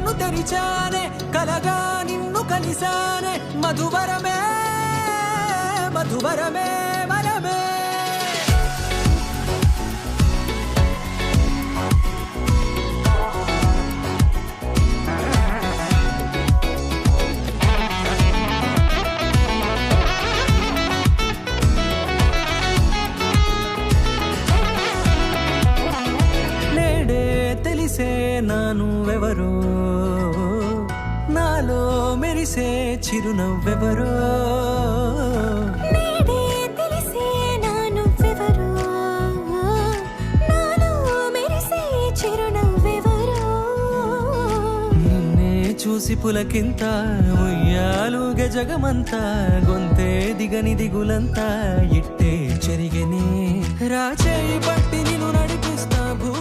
కన్ను తెరిచానే కలగా నిన్ను కలిసానే మధువరమే మధువరమే వరమే తెలిసే నానువెవరో నాలో మెరిసే చిరునవ్వెవరో నేడే తెలిసే నానువెవరో నాలో మెరిసే చిరునవ్వెవరో నిన్నే చూసి పులకింత ఉయ్యాలుగ జగమంతా గొంతే దిగని దిగులంతా ఇట్టే చెరిగని రాచేయి పట్టి నిన్ను నడిపిస్తా భూ